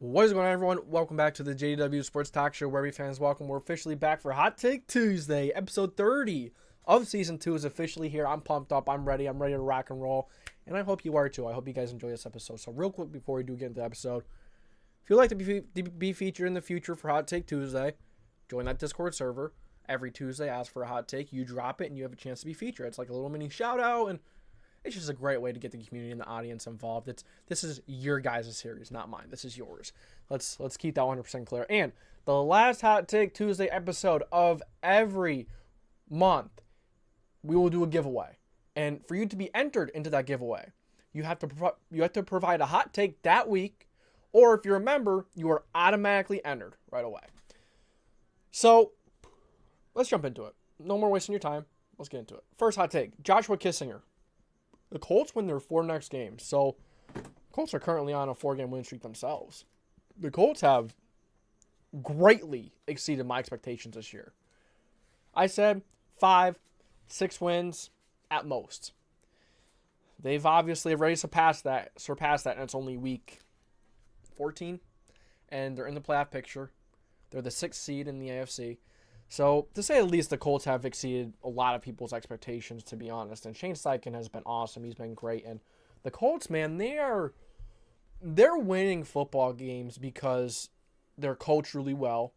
What is going on, everyone? Welcome back to the JDW SportsTalkShow, where we fans welcome. We're officially back for Hot Take Tuesday. Episode 30 of Season 2 is officially here. I'm pumped up. I'm ready. I'm ready to rock and roll. And I hope you are too. I hope you guys enjoy this episode. So real quick before we do get into the episode, if you'd like to be featured in the future for Hot Take Tuesday, join that Discord server. Every Tuesday, ask for a hot take. You drop it, and you have a chance to be featured. It's like a little mini shout-out, and it's just a great way to get the community and the audience involved. This is your guys' series, not mine. This is yours. Let's keep that 100% clear. And the last Hot Take Tuesday episode of every month, we will do a giveaway. And for you to be entered into that giveaway, you have to provide a hot take that week, or if you're a member, you are automatically entered right away. So let's jump into it. No more wasting your time. Let's get into it. First hot take: Joshua Kissinger. The Colts win their 4 next games, so Colts are currently on a 4-game win streak themselves. The Colts have greatly exceeded my expectations this year. I said 5, 6 wins at most. They've obviously already surpassed that, and it's only week 14, and they're in the playoff picture. They're the 6th seed in the AFC. So, to say the least, the Colts have exceeded a lot of people's expectations, to be honest. And Shane Steichen has been awesome. He's been great. And the Colts, man, they're winning football games because they're coached really well.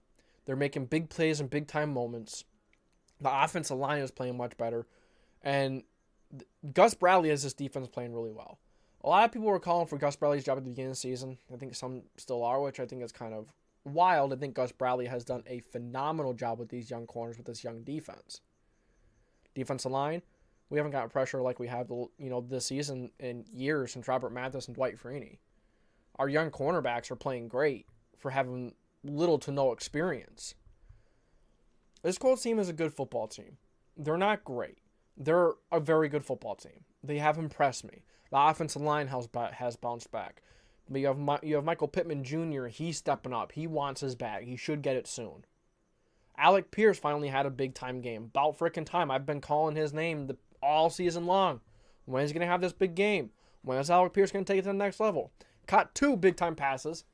They're making big plays in big-time moments. The offensive line is playing much better. And Gus Bradley has this defense playing really well. A lot of people were calling for Gus Bradley's job at the beginning of the season. I think some still are, which I think is kind of wild. I think Gus Bradley has done a phenomenal job with these young corners, with this young defense. Defensive line, we haven't got pressure like we have, this season in years since Robert Mathis and Dwight Freeney. Our young cornerbacks are playing great for having little to no experience. This Colts team is a good football team. They're not great. They're a very good football team. They have impressed me. The offensive line has bounced back. But you have Michael Pittman Jr. He's stepping up. He wants his bag. He should get it soon. Alec Pierce finally had a big-time game. About freaking time. I've been calling his name all season long. When is he going to have this big game? When is Alec Pierce going to take it to the next level? Caught 2 big-time passes.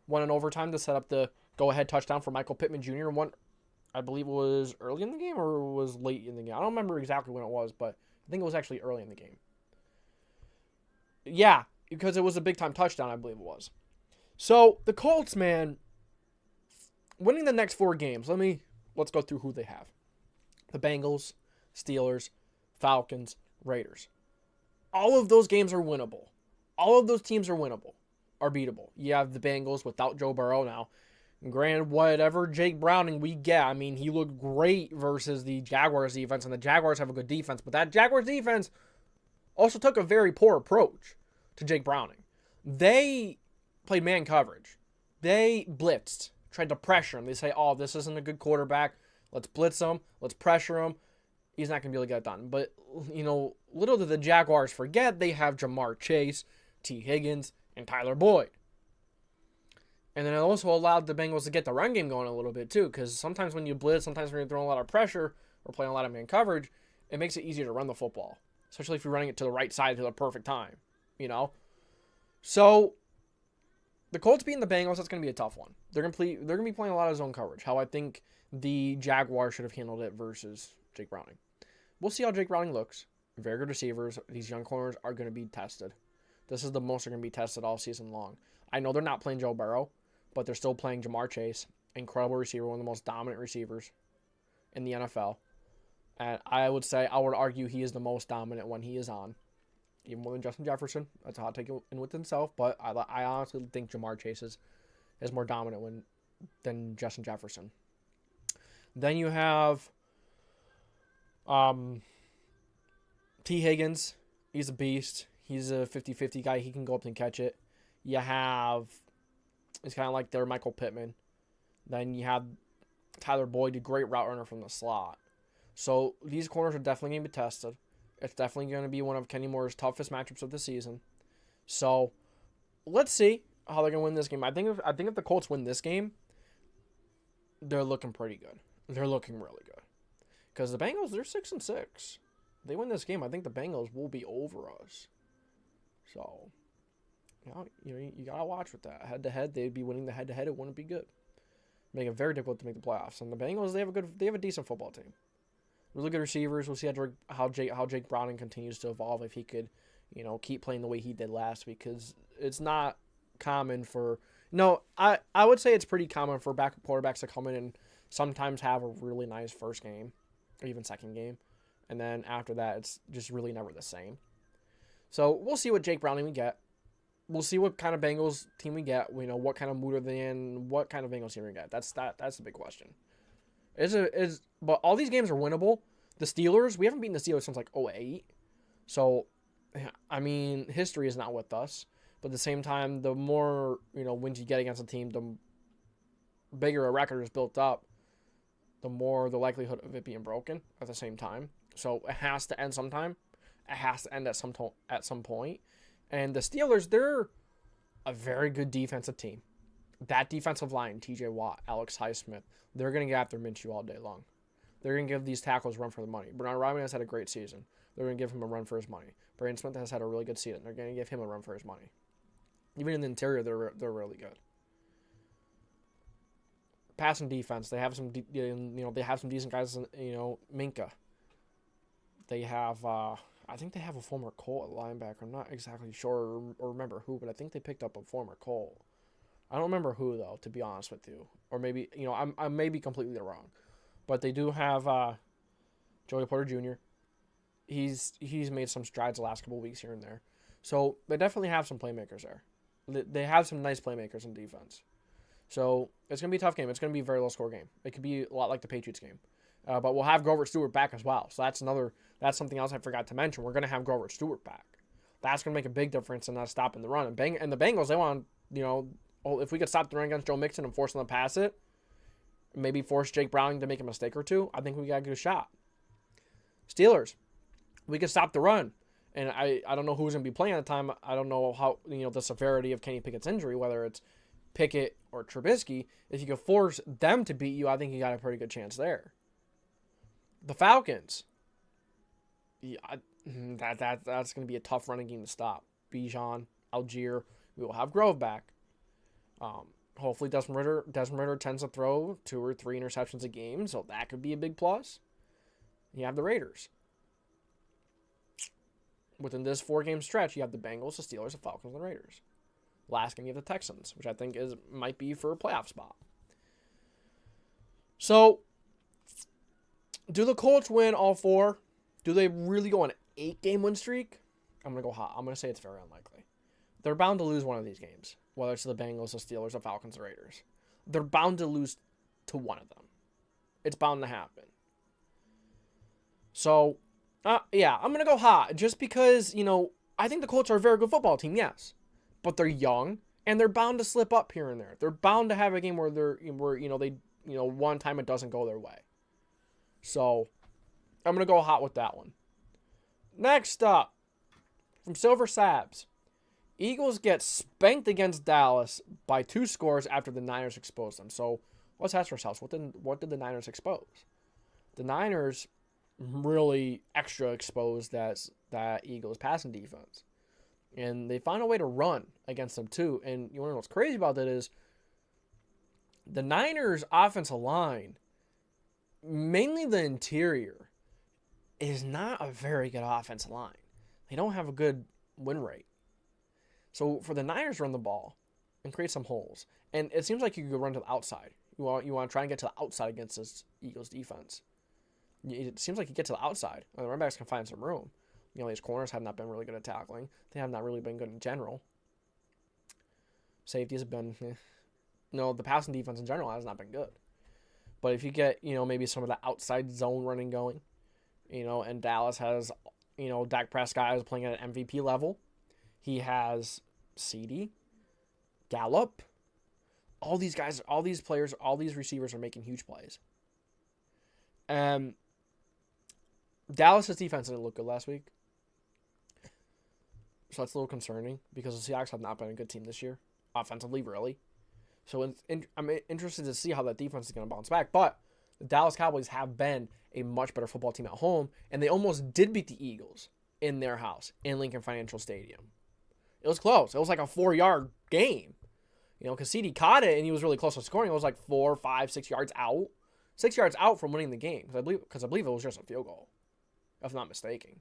One in overtime to set up the go-ahead touchdown for Michael Pittman Jr. One, I believe, was early in the game or was late in the game. I don't remember exactly when it was, but I think it was actually early in the game. Yeah, because it was a big-time touchdown, I believe it was. So, the Colts, man, winning the next 4 games. Let's go through who they have. The Bengals, Steelers, Falcons, Raiders. All of those games are winnable. All of those teams are winnable, are beatable. You have the Bengals without Joe Burrow now. And granted, whatever Jake Browning we get, he looked great versus the Jaguars defense, and the Jaguars have a good defense, but that Jaguars defense also took a very poor approach to Jake Browning. They played man coverage. They blitzed, tried to pressure him. They say, oh, this isn't a good quarterback. Let's blitz him. Let's pressure him. He's not going to be able to get it done. But, little did the Jaguars forget, they have Jamar Chase, T. Higgins, and Tyler Boyd. And then it also allowed the Bengals to get the run game going a little bit too, because sometimes when you blitz, sometimes when you're throwing a lot of pressure or playing a lot of man coverage, it makes it easier to run the football, especially if you're running it to the right side to the perfect time. So the Colts beating the Bengals, that's going to be a tough one. They're going to be playing a lot of zone coverage, how I think the Jaguars should have handled it versus Jake Browning. We'll see how Jake Browning looks. Very good receivers. These young corners are going to be tested. This is the most they're going to be tested all season long. I know they're not playing Joe Burrow, but they're still playing Jamar Chase, incredible receiver, one of the most dominant receivers in the NFL. And I would argue he is the most dominant when he is on. Even more than Justin Jefferson. That's a hot take in with himself, but I honestly think Jamar Chase is more dominant than Justin Jefferson. Then you have T. Higgins. He's a beast. He's a 50-50 guy. He can go up and catch it. You have, it's kind of like their Michael Pittman. Then you have Tyler Boyd, a great route runner from the slot. So these corners are definitely going to be tested. It's definitely going to be one of Kenny Moore's toughest matchups of the season. So let's see how they're going to win this game. I think if the Colts win this game, they're looking pretty good. They're looking really good. Because the Bengals, they're 6-6. They win this game, I think the Bengals will be over us. So You gotta watch with that. Head to head, they'd be winning the head to head. It wouldn't be good. Make it very difficult to make the playoffs. And the Bengals, they have a decent football team. Really good receivers. We'll see how Jake Browning continues to evolve if he could, keep playing the way he did last week, because it's not common for. No, I would say it's pretty common for backup quarterbacks to come in and sometimes have a really nice first game, or even second game, and then after that, it's just really never the same. So we'll see what Jake Browning we get. We'll see what kind of Bengals team we get. What kind of mood are they in? What kind of Bengals team we get? That's the big question. But all these games are winnable. The Steelers, we haven't beaten the Steelers since like 2008. So, I mean, history is not with us. But at the same time, the more, wins you get against a team, the bigger a record is built up, the more the likelihood of it being broken at the same time. So it has to end sometime. It has to end at some point. And the Steelers, they're a very good defensive team. That defensive line, TJ Watt, Alex Highsmith, they're going to get after Minshew all day long. They're going to give these tackles a run for the money. Bernard Ryman has had a great season. They're going to give him a run for his money. Brandon Smith has had a really good season. They're going to give him a run for his money. Even in the interior, they're really good. Passing defense, they have some decent guys. Minka. They have I think they have a former Colt at linebacker. I'm not exactly sure or remember who, but I think they picked up a former Colt. I don't remember who though, to be honest with you. Or maybe I may be completely wrong, but they do have Joey Porter Jr. He's made some strides the last couple of weeks here and there, so they definitely have some playmakers there. They have some nice playmakers in defense. So it's going to be a tough game. It's going to be a very low-score game. It could be a lot like the Patriots game. But we'll have Grover Stewart back as well. So that's something else I forgot to mention. We're going to have Grover Stewart back. That's going to make a big difference in us stopping the run. And the Bengals, they want, if we could stop the run against Joe Mixon and force them to pass it, maybe force Jake Browning to make a mistake or two, I think we got a good shot. Steelers, we could stop the run. And I don't know who's going to be playing at the time. I don't know how, the severity of Kenny Pickett's injury, whether it's Pickett or Trubisky. If you could force them to beat you, I think you got a pretty good chance there. The Falcons, that's going to be a tough running game to stop. Bijan, Algier, we will have Grove back. Hopefully Desmond Ritter tends to throw 2 or 3 interceptions a game, so that could be a big plus. You have the Raiders. Within this 4-game stretch, you have the Bengals, the Steelers, the Falcons, and the Raiders. Last game, you have the Texans, which I think might be for a playoff spot. So, do the Colts win all 4? Do they really go on an 8-game win streak? I'm going to go hot. I'm going to say it's very unlikely. They're bound to lose one of these games, whether it's the Bengals, the Steelers, the Falcons, the Raiders. They're bound to lose to one of them. It's bound to happen. So, yeah, I'm going to go hot just because, I think the Colts are a very good football team, yes. But they're young, and they're bound to slip up here and there. They're bound to have a game where one time it doesn't go their way. So, I'm going to go hot with that one. Next up, from SilverSabs, Eagles get spanked against Dallas by 2 scores after the Niners exposed them. So, let's ask ourselves, what did the Niners expose? The Niners really extra exposed that Eagles passing defense. And they found a way to run against them too. And you want to know what's crazy about that is the Niners' offensive line, mainly the interior, is not a very good offensive line. They don't have a good win rate. So for the Niners to run the ball and create some holes, and it seems like you could run to the outside. You want to try and get to the outside against this Eagles defense. It seems like you get to the outside. The running backs can find some room. These corners have not been really good at tackling. They have not really been good in general. Safeties have been... the passing defense in general has not been good. But if you get, maybe some of the outside zone running going, and Dallas has, Dak Prescott is playing at an MVP level. He has CeeDee, Gallup. All these guys, all these players, all these receivers are making huge plays. Dallas' defense didn't look good last week. So that's a little concerning because the Seahawks have not been a good team this year, offensively, really. So I'm interested to see how that defense is going to bounce back. But the Dallas Cowboys have been a much better football team at home, and they almost did beat the Eagles in their house in Lincoln Financial Stadium. It was close. It was like a 4-yard game. You know, because CD caught it and he was really close to scoring. It was like 4, 5, 6 yards out. 6 yards out from winning the game. Because I believe it was just a field goal, if I'm not mistaken.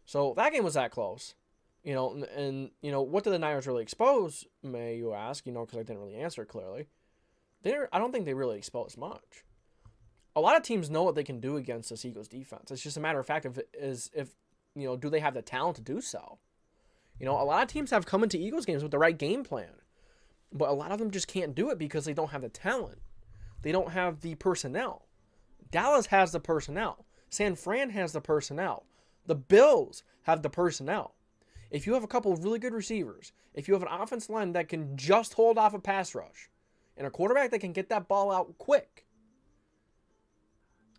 So that game was that close. You know, and you know, what did the Niners really expose, may you ask? You know, because I didn't really answer clearly. I don't think they really exposed much. A lot of teams know what they can do against this Eagles defense. It's just a matter of fact if you know, do they have the talent to do so? You know, a lot of teams have come into Eagles games with the right game plan, but a lot of them just can't do it because they don't have the talent. They don't have the personnel. Dallas has the personnel. San Fran has the personnel. The Bills have the personnel. If you have a couple of really good receivers, if you have an offensive line that can just hold off a pass rush, and a quarterback that can get that ball out quick,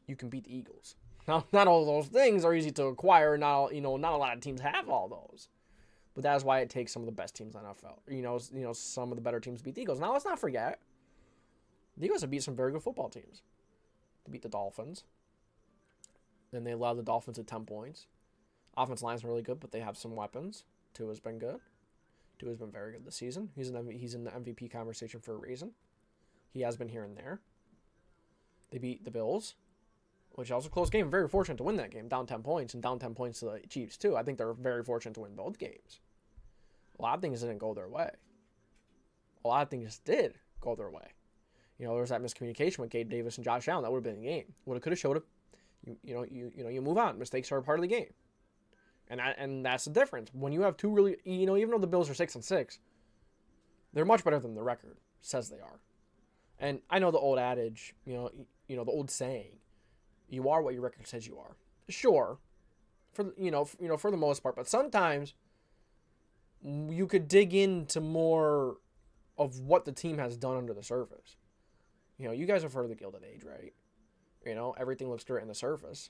you can beat the Eagles. Now, not all those things are easy to acquire. Not a lot of teams have all those. But that is why it takes some of the best teams in the NFL. You know, some of the better teams beat the Eagles. Now, let's not forget, the Eagles have beat some very good football teams. They beat the Dolphins. Then they allowed the Dolphins at 10 points. Offensive line's really good, but they have some weapons. Tua's been good. Tua's been very good this season. He's in the MVP conversation for a reason. He has been here and there. They beat the Bills, which was a close game. Very fortunate to win that game. Down 10 points and down 10 points to the Chiefs, too. I think they're very fortunate to win both games. A lot of things didn't go their way. A lot of things did go their way. You know, there was that miscommunication with Gabe Davis and Josh Allen. That would have been the game. Would have, could have, showed it. You move on. Mistakes are a part of the game. And that's the difference. When you have two really, even though the Bills are 6-6, they're much better than the record says they are. And I know the old adage, the old saying, you are what your record says you are. Sure, for the most part, but sometimes you could dig into more of what the team has done under the surface. You guys have heard of the Gilded Age, right? Everything looks great on the surface,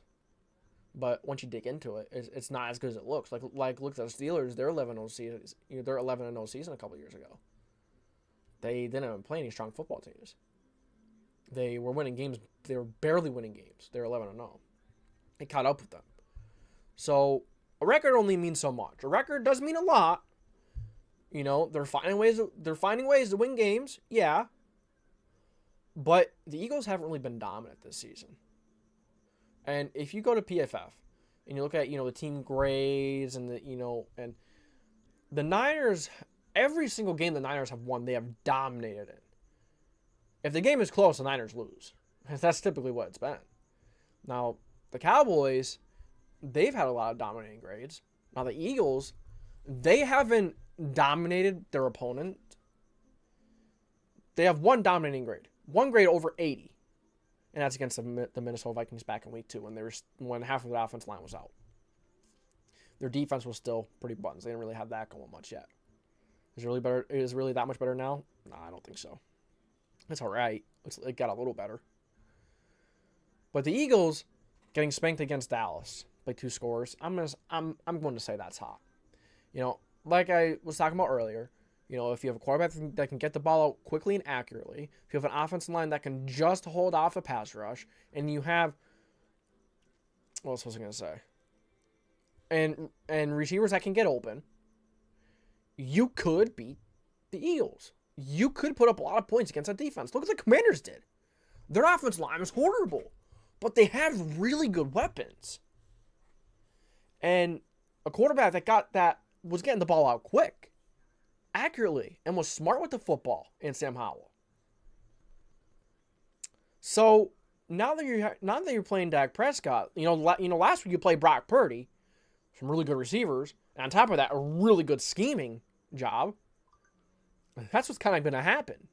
but once you dig into it, it's not as good as it looks. Like look at the Steelers; they're 11-0 season. They're 11-0 season a couple years ago. They didn't even play any strong football teams. They were winning games. They were barely winning games. They're 11-0. It caught up with them. So a record only means so much. A record does mean a lot. They're finding ways to win games. Yeah. But the Eagles haven't really been dominant this season. And if you go to PFF and you look at, the team grades and and the Niners, every single game the Niners have won, they have dominated it. If the game is close, the Niners lose. That's typically what it's been. Now, the Cowboys, they've had a lot of dominating grades. Now, the Eagles, they haven't dominated their opponent. They have one dominating grade. One grade over 80. And that's against the Minnesota Vikings back in week 2 when half of the offense line was out. Their defense was still pretty buttons. They didn't really have that going much yet. Is it really that much better now? No, I don't think so. It's all right. It got a little better. But the Eagles getting spanked against Dallas by 2 scores, I'm going to say that's hot. Like I was talking about earlier, if you have a quarterback that can get the ball out quickly and accurately, if you have an offensive line that can just hold off a pass rush, and you have, what else was I going to say? And receivers that can get open, you could beat the Eagles. You could put up a lot of points against that defense. Look what the Commanders did. Their offensive line was horrible, but they had really good weapons. And a quarterback that was getting the ball out quick, accurately, and was smart with the football in Sam Howell. So now that you're playing Dak Prescott, last week you played Brock Purdy, some really good receivers, and on top of that, a really good scheming job. That's what's kind of going to happen.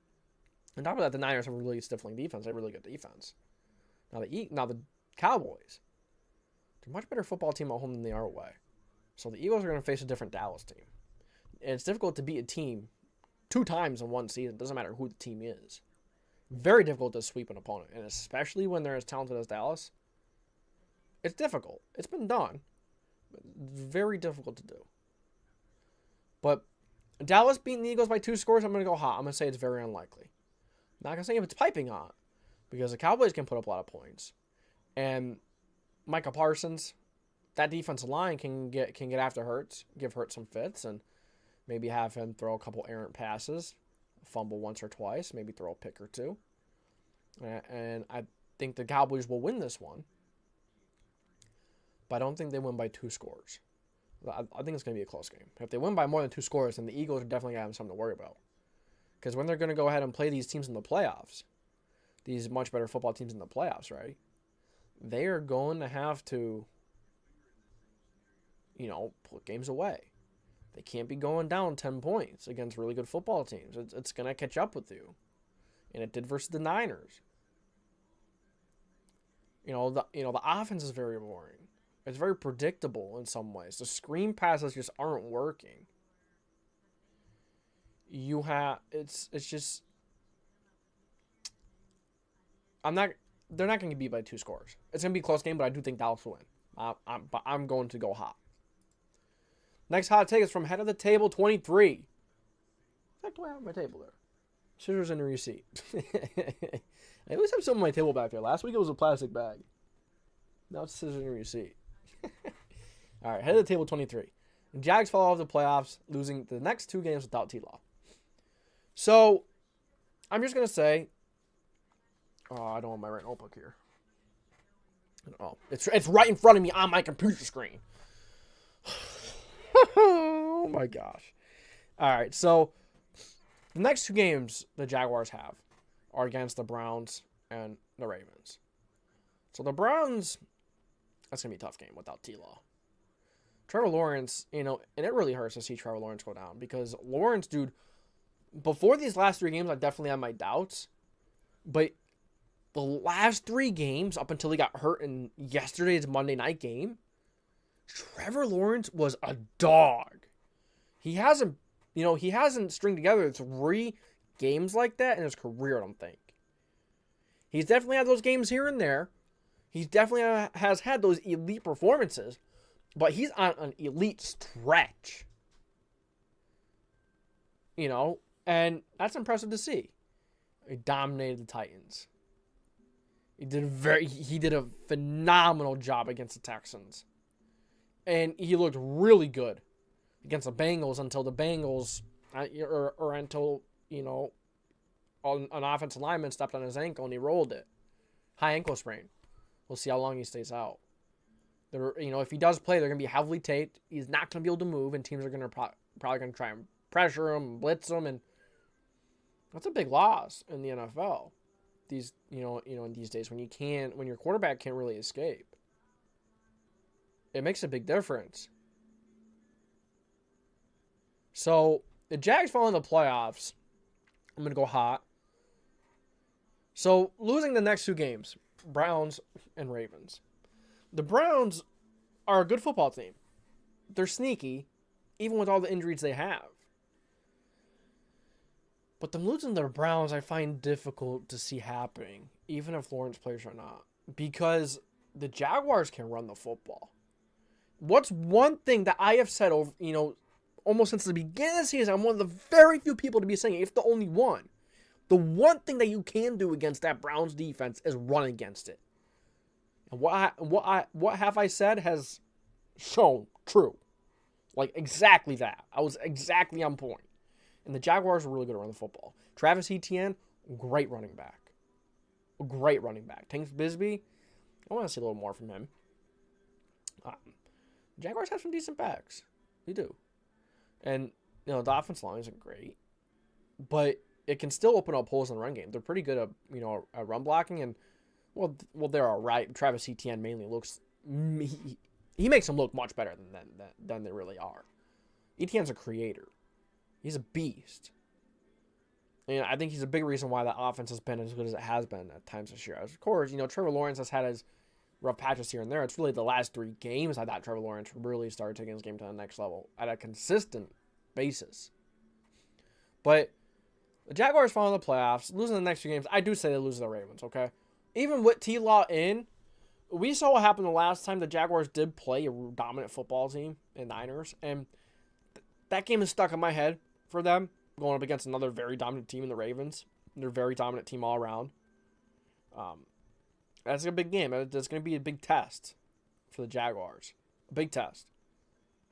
On top of that, the Niners have a really stifling defense. They have a really good defense. Now the Cowboys, they're a much better football team at home than they are away. So the Eagles are going to face a different Dallas team. And it's difficult to beat a team 2 times in one season. It doesn't matter who the team is. Very difficult to sweep an opponent. And especially when they're as talented as Dallas, it's difficult. It's been done. But it's very difficult to do. But Dallas beating the Eagles by 2 scores, I'm going to go hot. I'm going to say it's very unlikely. I'm not going to say if it's piping hot, because the Cowboys can put up a lot of points. And Micah Parsons, that defensive line can get after Hurts, give Hurts some fits, and maybe have him throw a couple errant passes, fumble once or twice, maybe throw a pick or two. And I think the Cowboys will win this one. But I don't think they win by 2 scores. I think it's going to be a close game. If they win by more than 2 scores, then the Eagles are definitely going to have something to worry about. Because when they're going to go ahead and play these teams in the playoffs, these much better football teams in the playoffs, right? They are going to have to, put games away. They can't be going down 10 points against really good football teams. It's going to catch up with you. And it did versus the Niners. The offense is very boring. It's very predictable in some ways. The screen passes just aren't working. It's just, they're not going to be by 2 scores. It's going to be a close game, but I do think Dallas will win. I'm going to go hot. Next hot take is from Head of the Table 23. What do I have on my table there? Scissors and a receipt. I always have some on my table back there. Last week it was a plastic bag. Now it's scissors and a receipt. All right, Head of the Table 23. The Jags fall off the playoffs, losing the next 2 games without T-Law. So, I'm just going to say, I don't have my right notebook here. Oh, it's right in front of me on my computer screen. Oh my gosh. All right, so the next 2 games the Jaguars have are against the Browns and the Ravens. So the Browns, that's going to be a tough game without T-Law. Trevor Lawerence, and it really hurts to see Trevor Lawerence go down because Lawerence, dude, before these last 3 games, I definitely had my doubts. But the last 3 games, up until he got hurt in yesterday's Monday night game, Trevor Lawerence was a dog. He hasn't stringed together 3 games like that in his career, I don't think. He's definitely had those games here and there. He definitely has had those elite performances. But he's on an elite stretch. And that's impressive to see. He dominated the Titans. He did a phenomenal job against the Texans. And he looked really good against the Bengals until the Bengals, or until, an offensive lineman stepped on his ankle and he rolled it. High ankle sprain. We'll see how long he stays out. If he does play, they're going to be heavily taped. He's not going to be able to move, and teams are going to probably going to try and pressure him, blitz him, and that's a big loss in the NFL. In these days when your quarterback can't really escape, it makes a big difference. So the Jags fall in the playoffs. I'm going to go hot. So losing the next 2 games, Browns and Ravens. The Browns are a good football team. They're sneaky, even with all the injuries they have. But them losing to the Browns, I find difficult to see happening, even if Lawrence plays or not. Because the Jaguars can run the football. What's one thing that I have said over, almost since the beginning of the season, I'm one of the very few people to be saying, if the only one. The one thing that you can do against that Browns defense is run against it. And what have I said has shown true. Like, exactly that. I was exactly on point. And the Jaguars are really good at running the football. Travis Etienne, great running back. Great running back. Tank Bisbee, I want to see a little more from him. Jaguars have some decent backs. They do. And, the offensive line isn't great. But it can still open up holes in the run game. They're pretty good at, at run blocking. And, well, they're all right. Travis Etienne mainly looks... He makes them look much better than they really are. Etienne's a creator. He's a beast. And I think he's a big reason why that offense has been as good as it has been at times this year. Of course, Trevor Lawerence has had his rough patches here and there. It's really the last 3 games I thought Trevor Lawerence really started taking his game to the next level at a consistent basis. But the Jaguars fall in the playoffs, losing the next 2 games. I do say they lose to the Ravens, okay? Even with T-Law in, we saw what happened the last time the Jaguars did play a dominant football team in Niners, and that game is stuck in my head for them, going up against another very dominant team in the Ravens. They're a very dominant team all around. That's a big game. That's going to be a big test for the Jaguars. A big test.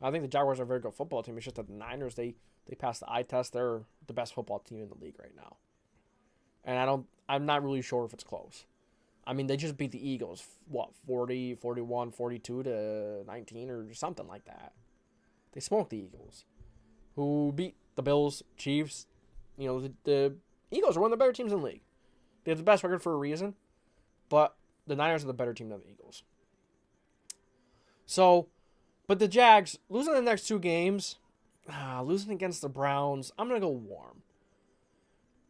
I think the Jaguars are a very good football team. It's just that the Niners, they passed the eye test. They're the best football team in the league right now. And I'm not really sure if it's close. I mean, they just beat the Eagles, 40, 41, 42 to 19 or something like that. They smoked the Eagles, who beat the Bills, Chiefs. The Eagles are one of the better teams in the league. They have the best record for a reason, but the Niners are the better team than the Eagles. So, but the Jags, losing the next 2 games, losing against the Browns, I'm going to go warm.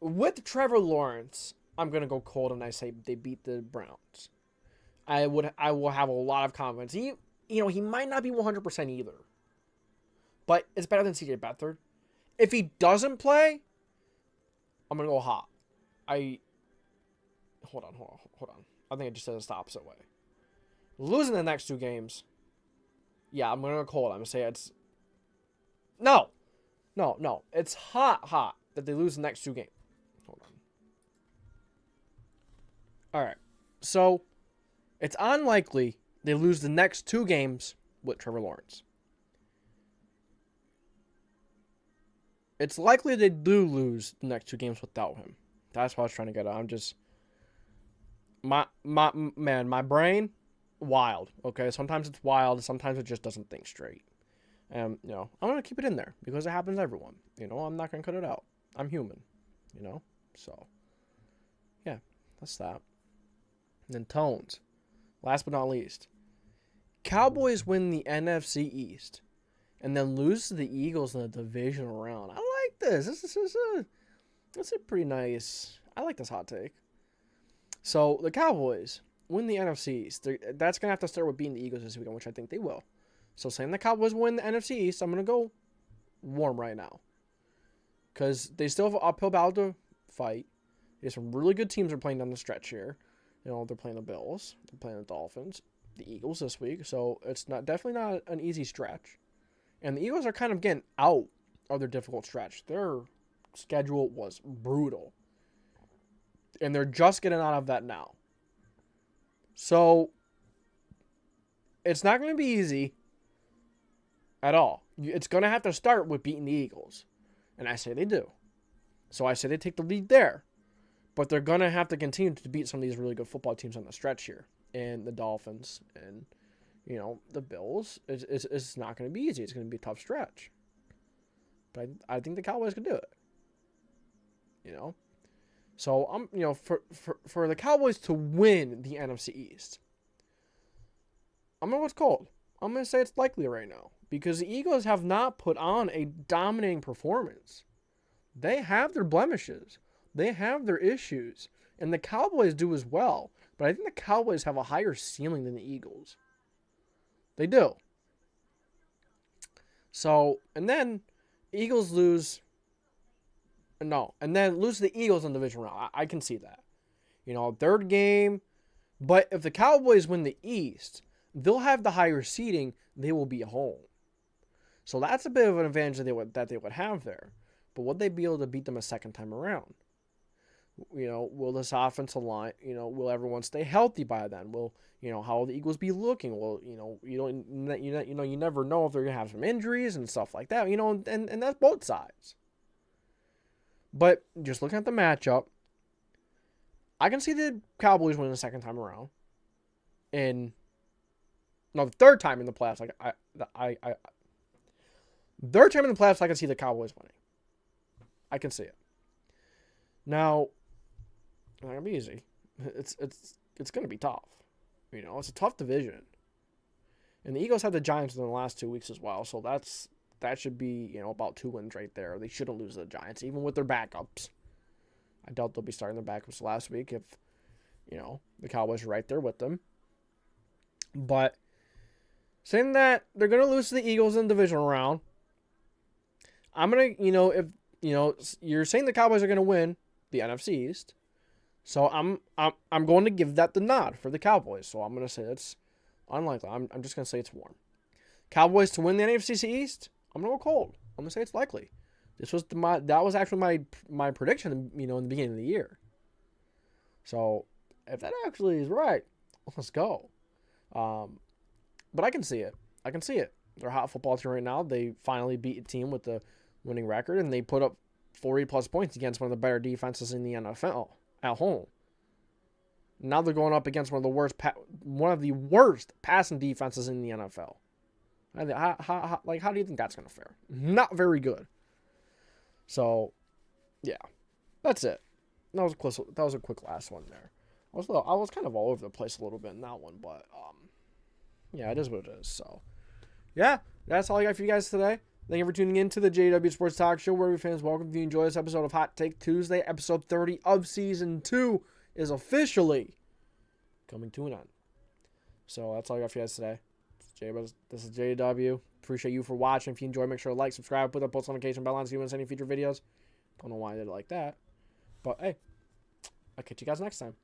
With Trevor Lawerence, I'm going to go cold and I say they beat the Browns. I will have a lot of confidence. He might not be 100% either. But it's better than CJ Beathard. If he doesn't play, I'm going to go hot. Hold on. I think I just said it's the opposite way. Losing the next 2 games, yeah, I'm going to go cold. I'm going to say it's... No. It's hot that they lose the next 2 games. Hold on. All right. So, it's unlikely they lose the next 2 games with Trevor Lawerence. It's likely they do lose the next 2 games without him. That's what I was trying to get at. I'm just... My brain, wild. Okay, sometimes it's wild. Sometimes it just doesn't think straight. And, I'm going to keep it in there because it happens to everyone. I'm not going to cut it out. I'm human, So, yeah, that's that. And then Tones. Last but not least. Cowboys win the NFC East and then lose to the Eagles in the divisional round. I like this. This is a pretty nice... I like this hot take. So, the Cowboys win the NFC East. That's going to have to start with beating the Eagles this weekend, which I think they will. So, saying the Cowboys win the NFC East, I'm going to go warm right now. Because they still have an uphill battle to fight. There's some really good teams are playing down the stretch here. They're playing the Bills. They're playing the Dolphins. The Eagles this week. So, it's definitely not an easy stretch. And the Eagles are kind of getting out of their difficult stretch. Their schedule was brutal. And they're just getting out of that now. So, it's not going to be easy at all. It's going to have to start with beating the Eagles. And I say they do. So, I say they take the lead there. But they're going to have to continue to beat some of these really good football teams on the stretch here. And the Dolphins and, the Bills. It's not going to be easy. It's going to be a tough stretch. But I think the Cowboys can do it. So, for the Cowboys to win the NFC East, I'm going to go with cold. I'm going to say it's likely right now. Because the Eagles have not put on a dominating performance. They have their blemishes. They have their issues. And the Cowboys do as well. But I think the Cowboys have a higher ceiling than the Eagles. They do. So, and then Eagles lose... No, and then lose to the Eagles in the division round. I can see that. Third game. But if the Cowboys win the East, they'll have the higher seeding. They will be home. So that's a bit of an advantage that they would have there. But would they be able to beat them a second time around? Will this offensive line, will everyone stay healthy by then? Will, how will the Eagles be looking? Well, you never know if they're going to have some injuries and stuff like that, and that's both sides. But just looking at the matchup, I can see the Cowboys winning the second time around. The third time in the playoffs. Third time in the playoffs, I can see the Cowboys winning. I can see it. Now, it's not gonna be easy. It's gonna be tough. It's a tough division. And the Eagles had the Giants in the last 2 weeks as well, so that should be, about 2 wins right there. They shouldn't lose to the Giants, even with their backups. I doubt they'll be starting their backups last week if, the Cowboys are right there with them. But saying that they're going to lose to the Eagles in the divisional round, I'm going to, if, you're saying the Cowboys are going to win the NFC East. So I'm going to give that the nod for the Cowboys. So I'm going to say it's unlikely. I'm just going to say it's warm. Cowboys to win the NFC East, I'm going to go cold. I'm going to say it's likely. That was actually my prediction, in the beginning of the year. So if that actually is right, let's go. But I can see it. I can see it. They're a hot football team right now. They finally beat a team with the winning record, and they put up 40-plus points against one of the better defenses in the NFL at home. Now they're going up against one of the worst passing defenses in the NFL. How do you think that's going to fare? Not very good. So, yeah, that's it. That was a quick last one there. I was kind of all over the place a little bit in that one, but yeah, it is what it is. So, yeah, that's all I got for you guys today. Thank you for tuning in to the JDW Sports Talk Show, where we fans welcome. If you enjoy this episode of Hot Take Tuesday, episode 30 of season 2 is officially coming to an end. So that's all I got for you guys today. This is JW. Appreciate you for watching. If you enjoy, make sure to like, subscribe, put that post notification bell on so you won't miss any future videos. Don't know why I did it like that. But hey, I'll catch you guys next time.